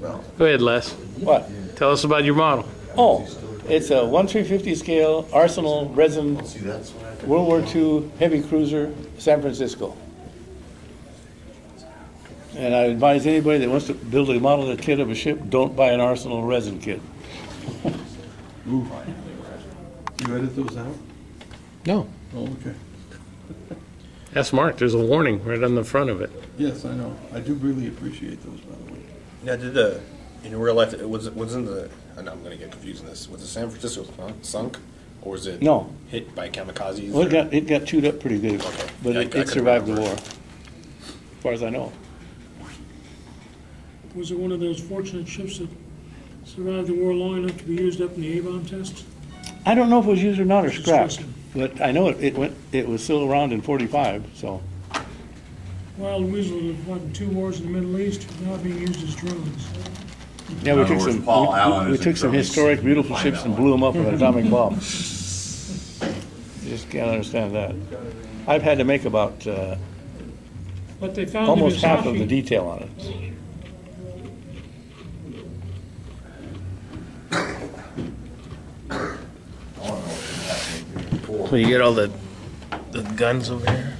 Go ahead, Les. What? Tell us about your model. Oh, it's a 1/350 scale Arsenal resin World War II heavy cruiser, San Francisco. And I advise anybody that wants to build a model kit of a ship, don't buy an Arsenal resin kit. Ooh. You edit those out? No. Oh, okay. That's marked. There's a warning right on the front of it. Yes, I know. I do really appreciate those, by the way. Now, in real life, wasn't the, I know I'm going to get confused in this, was the San Francisco sunk? Or was it hit by kamikazes? Well, it got chewed up pretty good, okay. But it survived the war, as far as I know. Was it one of those fortunate ships that survived the war long enough to be used up in the A-bomb test? I don't know if it was used or not or scrapped, but I know it was still around in '45. So. Wild Weasel had fought in 2 wars in the Middle East, now being used as drones. Yeah, we took some historic, beautiful ships and blew them up with an atomic bomb. Just can't understand that. I've had to make about but they found almost half of the detail on it. So you get all the guns over here,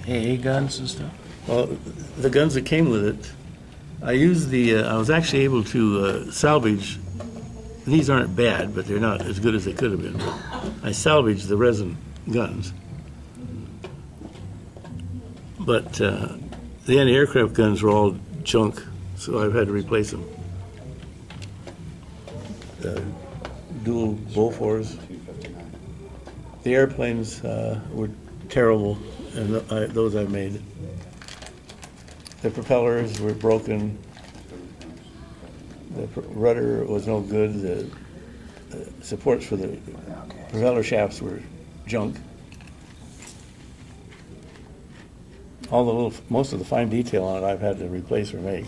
AA guns and stuff. Well, the guns that came with it, I used I was actually able to salvage. These aren't bad, but they're not as good as they could have been. I salvaged the resin guns, but the anti-aircraft guns were all junk, so I've had to replace them. Dual Bofors. The airplanes were terrible, and those I've made. The propellers were broken. The rudder was no good. The supports for the propeller shafts were junk. Most of the fine detail on it I've had to replace or make.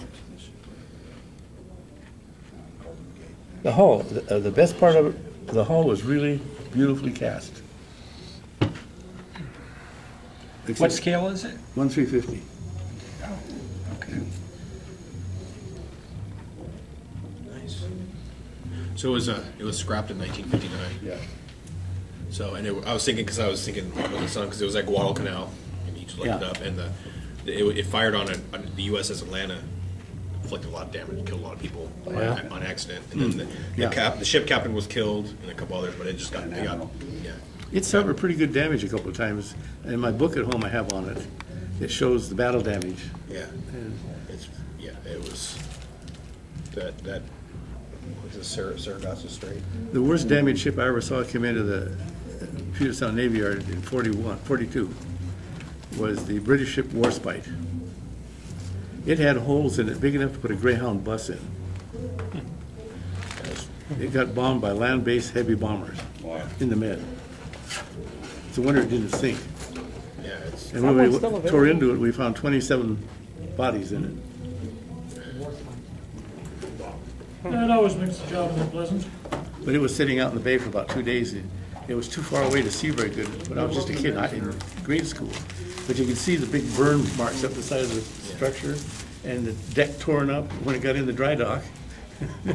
The hull, the best part of it, the hull was really beautifully cast. What scale is it? 1/350. Oh, okay. Nice. So it was scrapped in 1959. Yeah. So I was thinking because was the sun because it was at Guadalcanal, and you just looked it up, and it fired on the USS Atlanta, inflicted a lot of damage, killed a lot of people on accident, and then the ship captain was killed and a couple others, but it just got It suffered pretty good damage a couple of times. In my book at home, I have on it. It shows the battle damage. Yeah, it was that was the Sargasso Strait. The worst damaged ship I ever saw come into the Puget Sound Navy Yard in 42 was the British ship Warspite. It had holes in it big enough to put a Greyhound bus in. It got bombed by land-based heavy bombers in the Med. It's a wonder it didn't sink. Yeah, and when we tore into it, we found 27 bodies in it. That always makes the job more pleasant. But it was sitting out in the bay for about 2 days. It was too far away to see very good when I was just a kid in grade school. But you could see the big burn marks up the side of the structure and the deck torn up when it got in the dry dock.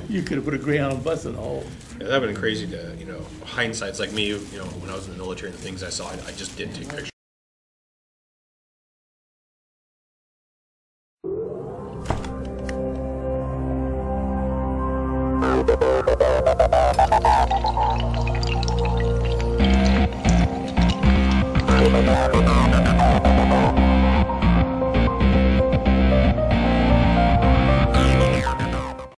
You could have put a Greyhound bus in the hole. Yeah, that would have been crazy to, hindsight's like me, when I was in the military and the things I saw, I just didn't take pictures.